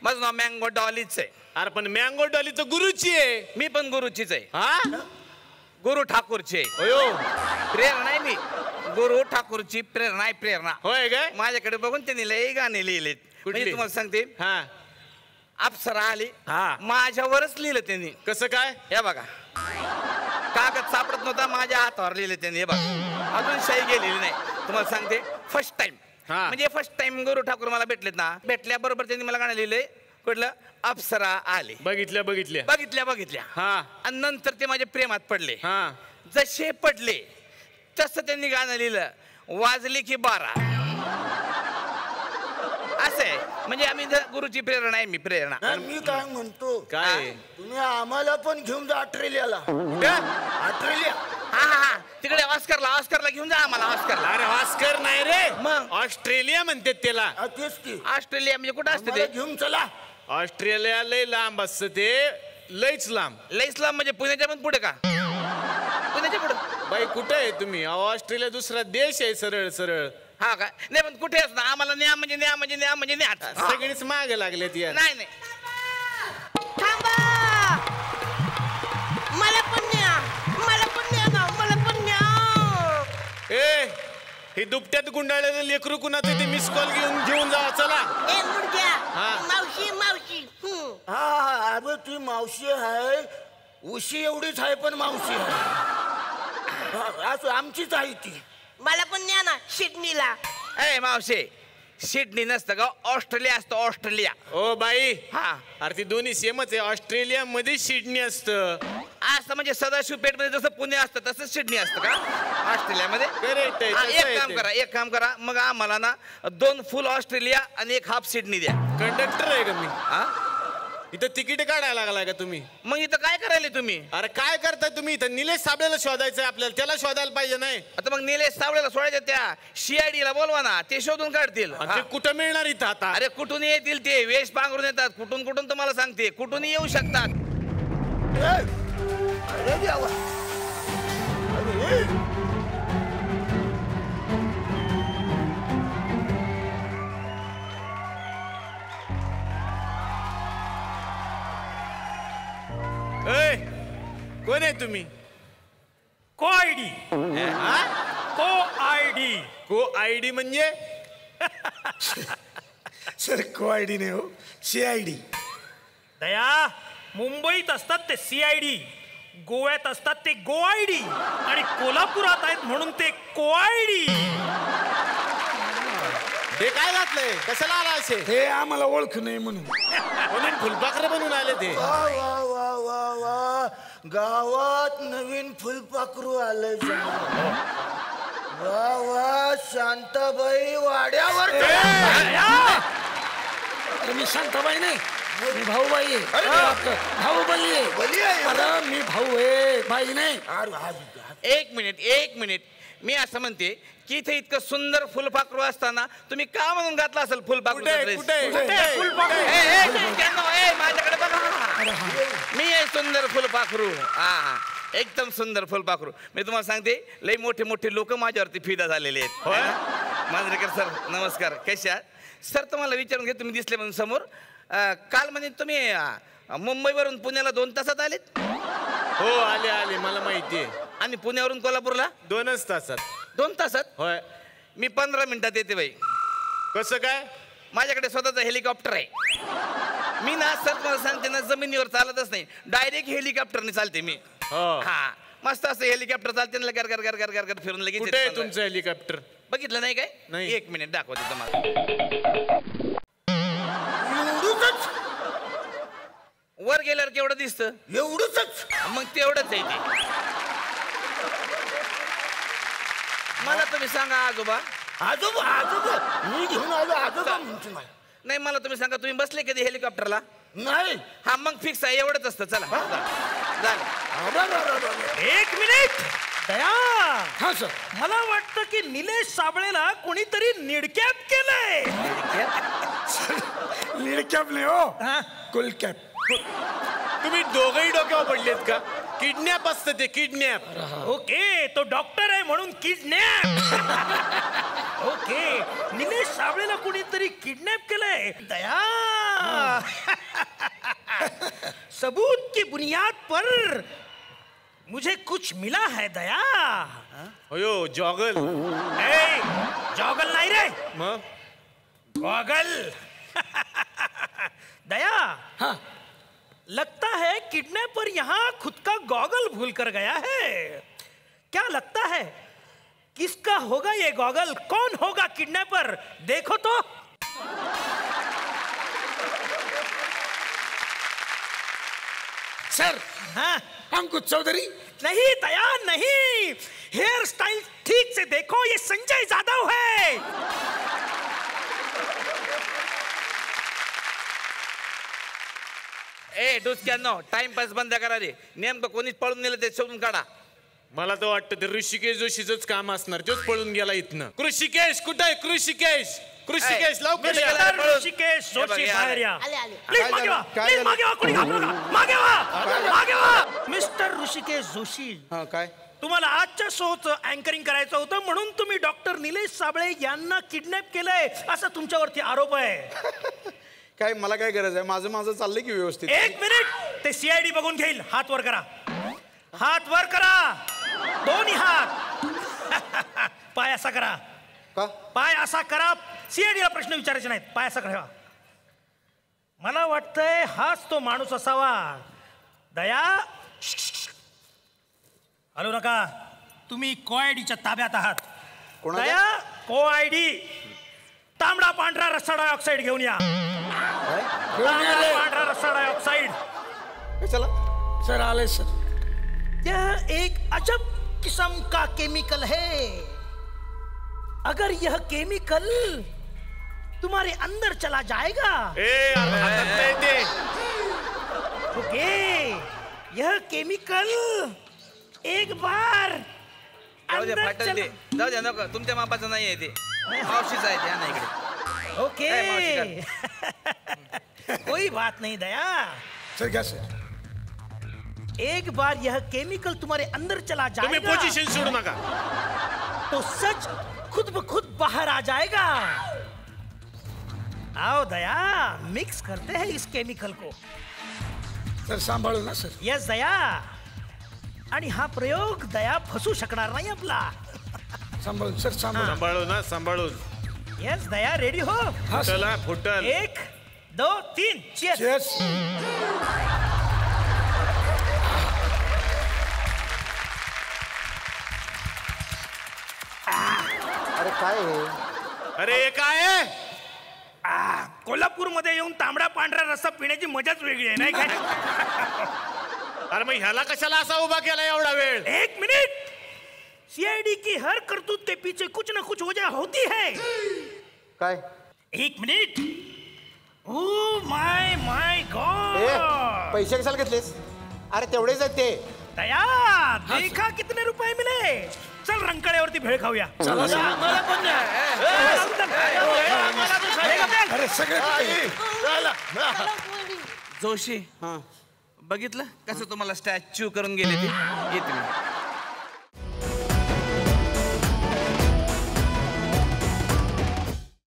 माझं नाव मँगो डॉलीच आहे. अरे पण मँगो डॉली तर गुरुची आहे. मी पण गुरुचीच आहे. हा गुरु ठाकूरची आहे. अयो प्रेरणा आहे मी. गुरु ठाकूरची प्रेरणा आहे. प्रेरणा होय काय? माझ्याकडे बघून त्यांनी लय गाणे लिहिलेत. म्हणजे तुम्हाला सांगते हा अप्सरा आली हा माझ्यावरच लिहिलं त्यांनी. कसं काय? हे बघा कागद सापडत नव्हता माझ्या हातावर लिहिलं त्यांनी. हे बघा अजून शाही गेलेली नाही. तुम्हाला सांगते फर्स्ट टाइम म्हणजे फर्स्ट टाइम गुरु ठाकूर मला भेटलेत ना. भेटल्याबरोबर त्यांनी मला गाणं लिहिलंय. कुठलं? अप्सरा आली. बघितल्या बघितल्या बघितल्या बघितल्या. हा आणि नंतर ते माझ्या प्रेमात पडले. हा जसे पडले तसं त्यांनी गाणं लिहिलं. वाजले की 12 असं आहे. म्हणजे आम्ही गुरुची प्रेरणा आहे. मी प्रेरणा. मी काय म्हणतो काय? तुम्ही आम्हाला पण घेऊन जा ऑस्ट्रेलियाला. ऑस्ट्रेलिया हा हा हा तिकडे ऑस्करला घेऊन जा आम्हाला. ऑस्करला. अरे ऑस्कर नाही रे मग ऑस्ट्रेलिया म्हणते त्याला. तेच की ऑस्ट्रेलिया म्हणजे कुठं असते ते? घेऊन चला. ऑस्ट्रेलिया लय लांब असतं ते. लयच लांब. लईच लांब म्हणजे पुण्याच्या पण पुढे का? पुण्याच्या पुढे बाई कुठे आहे तुम्ही? ऑस्ट्रेलिया दुसरा देश आहे सरळ सरळ. हा का? नाही पण कुठे असणार आम्हाला न्या म्हणजे न्या म्हणजे न्या म्हणजे न्या. सगळीच मागे लागलेत यार. नाही नाही थांबा मला पण न्या. मला पण न्या ना. मला पण न्या. ए हे दुपट्यात गुंडाळलेलं लेकरू कुणाचं ते मिस कॉल घेऊन जा. चला ए मुडक्या हा. मावशी मावशी हा अरे ती मावशी आहे. उशी एवढीच आहे पण मावशी आहे. आमचीच आहे ती. मला पण न्या ना सिडनीला. ए मावशे सिडनी नसतं का? ऑस्ट्रेलिया असतं. ऑस्ट्रेलिया. ओ बाई हा अरे ती दोन्ही सेमच आहे. ऑस्ट्रेलिया मध्ये सिडनी असतं. असं म्हणजे सदाशिव पेठ मध्ये जसं पुणे असतं तसं सिडनी असतं का ऑस्ट्रेलियामध्ये? करेक्ट आहे, हा, तसं आहे एक काम करा मग आम्हाला ना 2 फुल ऑस्ट्रेलिया आणि 1 हाफ सिडनी द्या. कंडक्टर आहे का मी? हा इथं तिकीट काढायला लागलाय का तुम्ही? मग इथं काय करायला तुम्ही? अरे काय करताय तुम्ही इथं? निलेश साबळेला शोधायचंय आपल्याला. त्याला शोधायला पाहिजे नाही? आता मग निलेश सावळेला सोडायच्या त्या CID ला बोलवा ना. ते शोधून काढतील. आणि ते कुठं मिळणार इथं आता? अरे कुठून येतील ते? वेश पांघरून येतात. कुठून कुठून तुम्हाला सांगते. कुठून येऊ शकतात. अरे देवा. अरे ए, कोण आहे तुम्ही? को आयडी. को आयडी. को आयडी म्हणजे? सर को आयडी नाही हो CID. दया मुंबईत असतात ते CID. गोव्यात असतात ते गो आयडी. आणि कोल्हापुरात आहेत म्हणून ते को आयडी. हे काय घातलंय? कशाला आला असे? हे आम्हाला ओळख नाही म्हणून. म्हणून फुलपाखरं बनवून आले ते. वा वा वा वा वा गावात नवीन फुलपाखरू आलंय. वा वा शांताबाई वाड्यावर. मी शांताबाई नाही, मी भाऊबाई आहे. भाऊबाई आहे. अरे मी भाऊ आहे, बाई नाही. 1 मिनिट मी असं म्हणते की इथे इतकं सुंदर फुलपाखरू असताना तुम्ही का म्हणून घातला असेल फुलपाखरू? माझ्याकडे बघा. मी आहे सुंदर फुलपाखरू. हा एकदम सुंदर फुलपाखरू. मी तुम्हाला सांगते लई मोठे मोठे लोक माझ्यावरती फिदा झालेले आहेत. मांजरेकर सर नमस्कार. कसे आहात सर? तुम्हाला विचारून घे. तुम्ही दिसले म्हणून समोर. काल म्हणजे तुम्ही मुंबईवरून पुण्याला 2 तासात आलेत? हो आले आले मला माहिती आहे. आणि पुण्यावरून कोल्हापूरला 2च तासात. 2 तासात? होय. मी 15 मिनिटात येते बाई. कसं काय? माझ्याकडे स्वतःचा हेलिकॉप्टर आहे. मी ना सर तुम्हाला सांगते ना जमिनीवर चालतच नाही. डायरेक्ट हेलिकॉप्टरने चालते मी. हा मस्त असं हेलिकॉप्टर चालते ना. गर गर गर गर गर गर फिरून लगेच. कुठे आहे तुमचं हेलिकॉप्टर? बघितलं नाही काय? नाही. 1 मिनिट दाखवते तुम्हाला. वर गेल्यावर केवढं दिसतं? एवढंच. मग तेवढंच आहे ते. मला तुम्ही सांगा आजोबा. आजोबा आजोबा मी घेऊन आलो. आजोबा म्हणते मला. नाही मला तुम्ही सांगा तुम्ही बसले कधी हेलिकॉप्टरला? नाही. हा मग फिक्स आहे. एवढंच असतं. चला झालं. 1 मिनिट. दया हा सर. मला वाटतं की निलेश साबळेला कोणीतरी निडकॅप केलंय. निडकॅप नाही हो, कुलकॅप. तुम्ही दोघंही डोक्यावर पडलेत का? किडनॅप असतं ते. किडनॅप. ओके तो डॉक्टर आहे म्हणून किडनॅप. ओके निलेश साबळेला कोणीतरी किडनॅप केलंय. दया सबूत की बुनियाद पर मुझे कुछ मिला है दया. अयो जॉगल. जॉगल नाही रे, मग गॉगल. दया, हाँ लगता है किडनैपर यहाँ खुद का गॉगल भूल कर गया है. क्या लगता है किसका होगा ये गॉगल? कौन होगा किडनैपर? देखो तो. सर. हाँ, अंकुश चौधरी. नहीं दया नहीं. हेयर स्टाइल ठीक से देखो, ये संजय जाधव है. ए डुसक्यांनो, टाइमपास बंद करा रे. नेमकं कोणीच पळून नेलं ते शोधून काढा. मला तर वाटतं ते ऋषिकेश जोशीच काम असणार, जोच पळून गेला इथनं. कृषिकेश कुठं आहे? कृषिकेश, कृषिकेश लवकर मिस्टर या. ऋषिकेश जोशी बाहेर या. आले आले. प्लीज मागे वा, प्लीज मागे वा, कोणी घाबरू नका. मागे वा, मागे वा. मिस्टर ऋषिकेश जोशी, हा काय तुम्हाला आजच्या शोचं अँकरिंग करायचं होतं, म्हणून तुम्ही डॉक्टर निलेश साबळे यांना किडनॅप केलंय असा तुमच्यावरती आरोप आहे. काय मला काय गरज आहे? माझं माझं चाललंय की व्यवस्थित. एक मिनिट, ते सीआयडी बघून घेईल. हात वर करा, हात वर करा, दोन्ही हात. पाय असा करा, का पाय असा करा. सीआयडीला प्रश्न विचारायचे नाहीत, पाय असा करा. मला वाटतंय हाच तो माणूस असावा. दया, हलू नका, तुम्ही कोआयडीच्या ताब्यात आहात. कोणाच्या? दया, कोआयडी. तांबडा पांढरा रस्सा डायऑक्साईड घेऊन या. तांबडा पांढरा रस्सा डायऑक्साईड. कशाला? सर आले सर. यह एक अजब किस्म का केमिकल है. अगर यह केमिकल तुम्हारे अंदर चला जाएगा, ए हातात नाही ते. ओके, यह केमिकल एक बार जाऊ दे, अंदर फाटल ते. चला. जाऊ दे, नको. तुमच्या मापाचं नाही आहे ते. मावशीचं आहे ते. या ना इकडे. ओके. कोई बात नहीं दया. सर क्या सर. एक बार यह केमिकल तुम्हारे अंदर चला तुम्ही जाएगा पोझिशन सोडू नका. तो सच खुद ब खुद बाहर आ जाएगा. आओ दया, मिक्स करते हैं इस केमिकल को. सर सांभाळू ना सर. यस दया. आणि हा प्रयोग दया फसू शकणार नाही आपला. सांभाळून सर सांभाळून. सांभाळून ना, सांभाळून. यस दया, रेडी हो? हा सर. फुटला फुटल. 1 2 3 चीयर्स. Cheers. अरे काय हे? अरे हे काय आहे? कोल्हापूरमध्ये येऊन तांबडा पांढरा रस्सा पिण्याची मजाच वेगळी आहे, नाही काय? अरे मग ह्याला कशाला असा उभा केला एवढा वेळ? एक मिनट. सीआईडी की हर करतूत के पीछे कुछ ना कुछ वजह होती है. काय एक minute. Oh my my a god. पैसे कशाला घेतलेस? अरे तेवढेच आहेत ते. दया, देखा कितने रुपए मिले. चल रंकाळ्यावरती भेळ खाऊया. चला सर. मला पण द्या. अरे सगळे चला, कोणी. जोशी, हा बघितलं कसं तुम्हाला स्टॅच्यू करून गेले ते. येते मी.